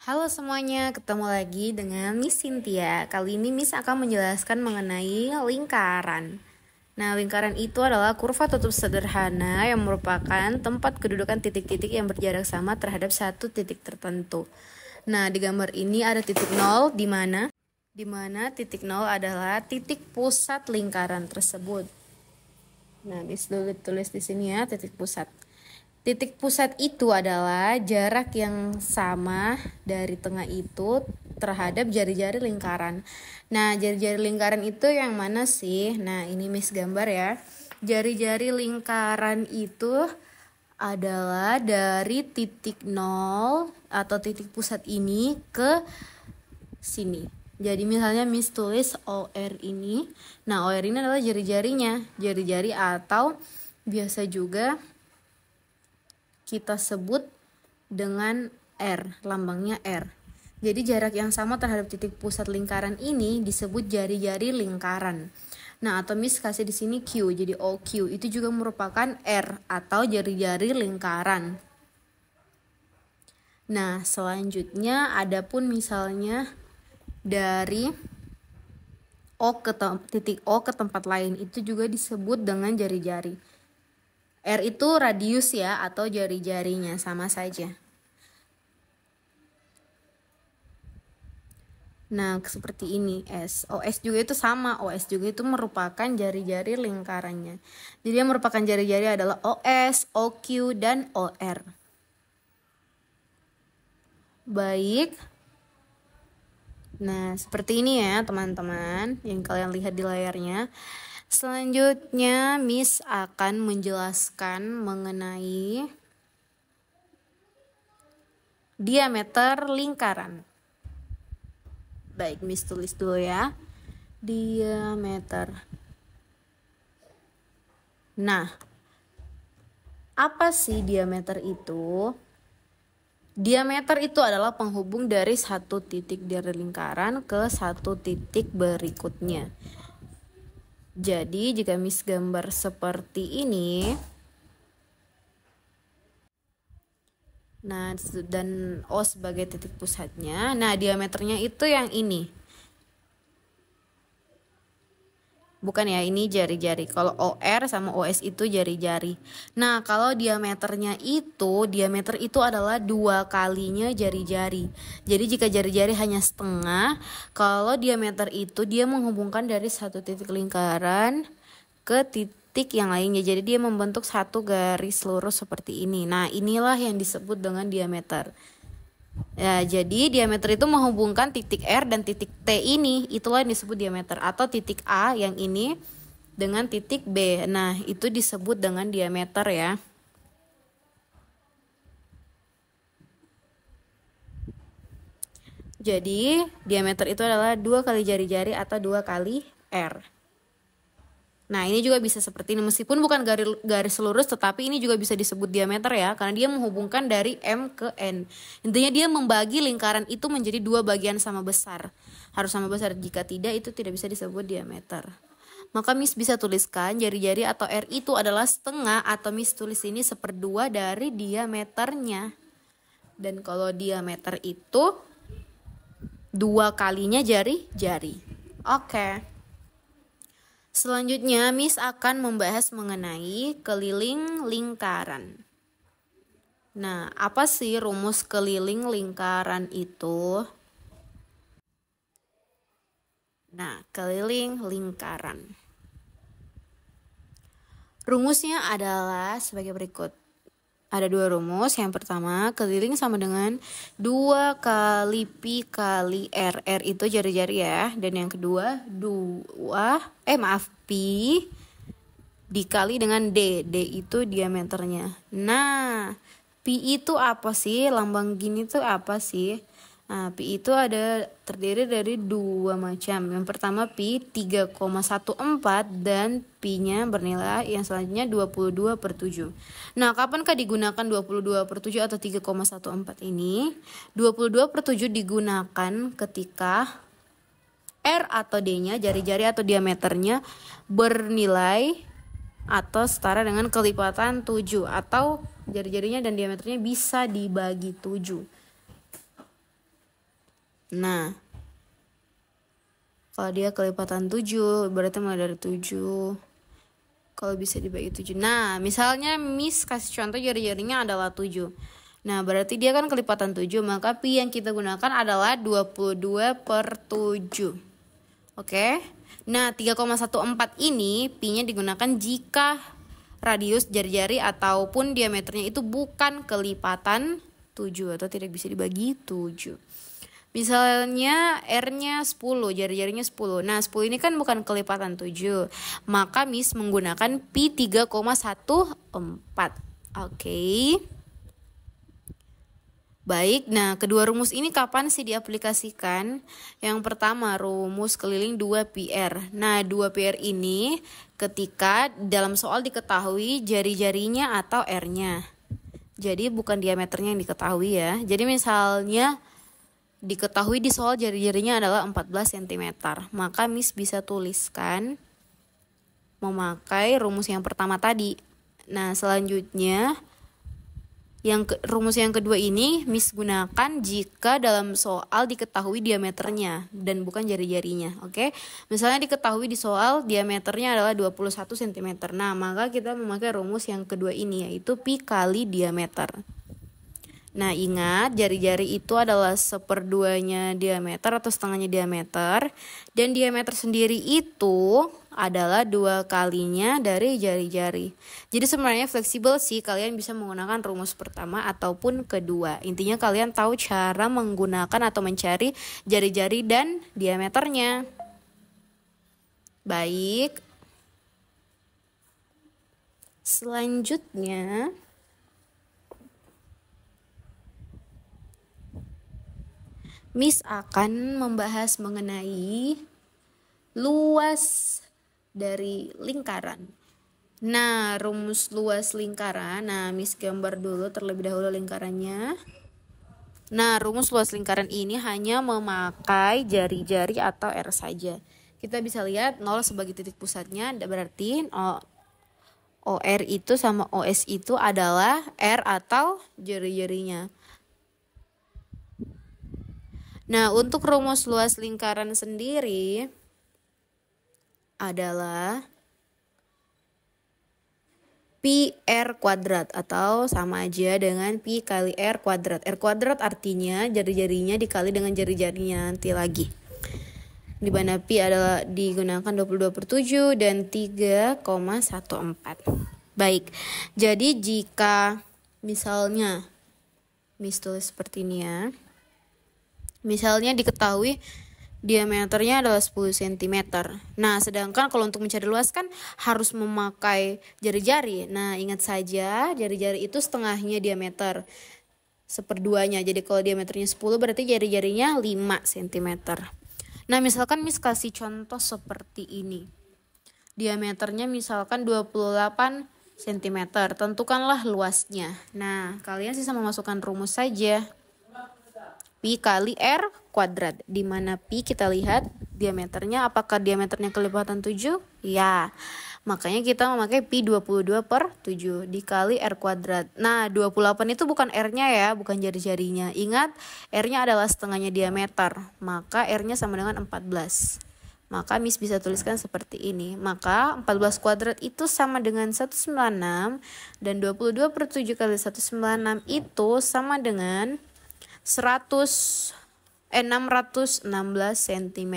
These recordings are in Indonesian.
Halo semuanya, ketemu lagi dengan Miss Cynthia. Kali ini Miss akan menjelaskan mengenai lingkaran. Nah, lingkaran itu adalah kurva tutup sederhana yang merupakan tempat kedudukan titik-titik yang berjarak sama terhadap satu titik tertentu. Nah, di gambar ini ada titik nol di mana titik nol adalah titik pusat lingkaran tersebut. Nah, Miss tulis di sini ya, titik pusat. Titik pusat itu adalah jarak yang sama dari tengah itu terhadap jari-jari lingkaran. Nah, jari-jari lingkaran itu yang mana sih? Nah, ini Miss gambar ya. Jari-jari lingkaran itu adalah dari titik nol atau titik pusat ini ke sini. Jadi misalnya Miss tulis OR ini. Nah, OR ini adalah jari-jarinya. Jari-jari atau biasa juga kita sebut dengan R, lambangnya R. Jadi jarak yang sama terhadap titik pusat lingkaran ini disebut jari-jari lingkaran. Nah, atau Miss kasih di sini Q, jadi OQ. Itu juga merupakan R atau jari-jari lingkaran. Nah, selanjutnya adapun misalnya dari titik O ke tempat lain itu juga disebut dengan jari-jari. R itu radius ya, atau jari-jarinya, sama saja. Nah, seperti ini S. OS juga itu sama. OS juga itu merupakan jari-jari lingkarannya. Jadi yang merupakan jari-jari adalah OS, OQ, dan OR. Baik. Nah, seperti ini ya teman-teman yang kalian lihat di layarnya. Selanjutnya, Miss akan menjelaskan mengenai diameter lingkaran. Baik, Miss tulis dulu ya. Diameter. Nah, apa sih diameter itu? Diameter itu adalah penghubung dari satu titik dari lingkaran ke satu titik berikutnya. Jadi jika Miss gambar seperti ini, nah dan O sebagai titik pusatnya, nah diameternya itu yang ini. Bukan ya, ini jari-jari. Kalau OR sama OS itu jari-jari. Nah, kalau diameter itu adalah 2 kalinya jari-jari. Jadi jika jari-jari hanya setengah, kalau diameter itu dia menghubungkan dari satu titik lingkaran ke titik yang lainnya. Jadi dia membentuk satu garis lurus seperti ini. Nah, inilah yang disebut dengan diameter. Ya, jadi diameter itu menghubungkan titik R dan titik T ini, itulah yang disebut diameter. Atau titik A yang ini dengan titik B. Nah, itu disebut dengan diameter ya. Jadi, diameter itu adalah 2 kali jari-jari atau 2 kali R. Nah, ini juga bisa seperti ini. Meskipun bukan garis lurus, tetapi ini juga bisa disebut diameter ya. Karena dia menghubungkan dari M ke N. Intinya dia membagi lingkaran itu menjadi 2 bagian sama besar. Harus sama besar. Jika tidak, itu tidak bisa disebut diameter. Maka Miss bisa tuliskan jari-jari atau R itu adalah setengah, atau Miss tulis ini 1/2 dari diameternya. Dan kalau diameter itu 2 kalinya jari-jari. Oke. Selanjutnya, Miss akan membahas mengenai keliling lingkaran. Nah, apa sih rumus keliling lingkaran itu? Nah, keliling lingkaran. Rumusnya adalah sebagai berikut. Ada 2 rumus. Yang pertama, keliling sama dengan 2 kali pi kali R. R itu jari-jari ya. Dan yang kedua, pi dikali dengan D. D itu diameternya. Nah, pi itu apa sih? Lambang gini tuh apa sih? Nah, pi itu terdiri dari 2 macam. Yang pertama pi 3,14 dan pi-nya bernilai yang selanjutnya 22/7. Nah, kapankah digunakan 22/7 atau 3,14 ini? 22/7 digunakan ketika R atau D-nya, jari-jari atau diameternya bernilai atau setara dengan kelipatan 7, atau jari-jarinya dan diameternya bisa dibagi 7. Nah, kalau dia kelipatan 7, berarti mulai dari 7. Kalau bisa dibagi 7. Nah, misalnya Miss kasih contoh jari-jarinya adalah 7. Nah, berarti dia kan kelipatan 7, maka pi yang kita gunakan adalah 22/7. Oke. Nah, 3,14 ini pi-nya digunakan jika radius jari-jari ataupun diameternya itu bukan kelipatan 7 atau tidak bisa dibagi 7. Misalnya R-nya 10, jari-jarinya 10. Nah, 10 ini kan bukan kelipatan 7. Maka Miss menggunakan pi 3,14. Oke. Baik, nah kedua rumus ini kapan sih diaplikasikan? Yang pertama, rumus keliling 2πr. Nah, 2πr ini ketika dalam soal diketahui jari-jarinya atau R-nya. Jadi bukan diameternya yang diketahui ya. Jadi misalnya diketahui di soal jari-jarinya adalah 14 cm. Maka Miss bisa tuliskan memakai rumus yang pertama tadi. Nah, selanjutnya rumus yang kedua ini Miss gunakan jika dalam soal diketahui diameternya dan bukan jari-jarinya. Oke. Misalnya diketahui di soal diameternya adalah 21 cm. Nah, maka kita memakai rumus yang kedua ini, yaitu pi kali diameter. Nah, ingat jari-jari itu adalah 1/2-nya diameter atau setengahnya diameter. Dan diameter sendiri itu adalah 2 kalinya dari jari-jari. Jadi sebenarnya fleksibel sih, kalian bisa menggunakan rumus pertama ataupun kedua. Intinya kalian tahu cara menggunakan atau mencari jari-jari dan diameternya. Baik. Selanjutnya Miss akan membahas mengenai luas dari lingkaran. Nah, rumus luas lingkaran. Nah, Miss gambar dulu terlebih dahulu lingkarannya. Nah, rumus luas lingkaran ini hanya memakai jari-jari atau R saja. Kita bisa lihat 0 sebagai titik pusatnya, berarti OR itu sama OS itu adalah R atau jari-jarinya. Nah, untuk rumus luas lingkaran sendiri adalah pi R kuadrat atau sama aja dengan pi kali R kuadrat. R kuadrat artinya jari-jarinya dikali dengan jari-jarinya nanti lagi. Di mana pi adalah digunakan 22/7 dan 3,14. Baik, jadi jika misalnya Miss tulis seperti ini ya. Misalnya diketahui diameternya adalah 10 cm. Nah, sedangkan kalau untuk mencari luas kan harus memakai jari-jari. Nah, ingat saja jari-jari itu setengahnya diameter, 1/2-nya. Jadi kalau diameternya 10 berarti jari-jarinya 5 cm. Nah, misalkan Miss kasih contoh seperti ini. Diameternya misalkan 28 cm. Tentukanlah luasnya. Nah, kalian sisa memasukkan rumus saja. Pi kali R kuadrat, di mana pi kita lihat diameternya, apakah diameternya kelipatan 7? Ya, makanya kita memakai pi 22/7 dikali R kuadrat. Nah, 28 itu bukan R-nya ya, bukan jari-jarinya. Ingat, R-nya adalah setengahnya diameter, maka R-nya sama dengan 14. Maka Miss bisa tuliskan seperti ini. Maka 14 kuadrat itu sama dengan 196, dan 22/7 kali 196 itu sama dengan 616 cm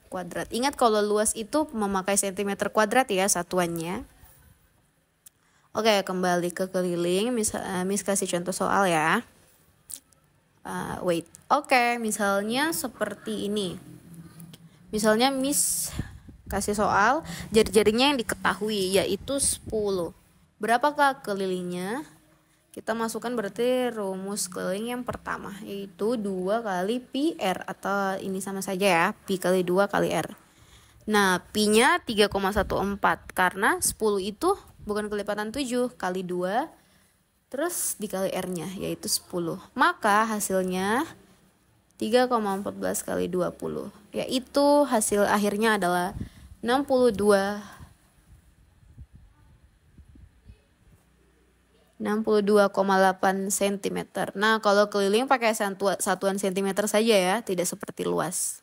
kuadrat. Ingat kalau luas itu memakai cm kuadrat ya satuannya. Oke, kembali ke keliling. Miss kasih contoh soal ya. Oke, misalnya seperti ini. Misalnya Miss kasih soal jari-jarinya yang diketahui yaitu 10. Berapakah kelilingnya? Kita masukkan berarti rumus keliling yang pertama, yaitu 2 kali pi R, atau ini sama saja ya, pi kali 2 kali R. Nah, pi-nya 3,14 karena 10 itu bukan kelipatan 7, kali 2 terus dikali R-nya yaitu 10. Maka hasilnya 3,14 kali 20, yaitu hasil akhirnya adalah 62 62,8 cm. Nah, kalau keliling pakai satuan cm saja ya, tidak seperti luas.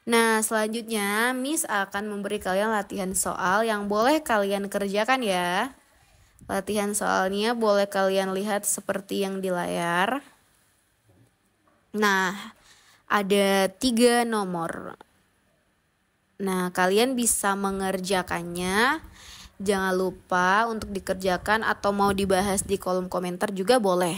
Nah, selanjutnya Miss akan memberi kalian latihan soal yang boleh kalian kerjakan ya. Latihan soalnya boleh kalian lihat seperti yang di layar. Nah, ada 3 nomor. Nah, kalian bisa mengerjakannya. Jangan lupa untuk dikerjakan atau mau dibahas di kolom komentar juga boleh.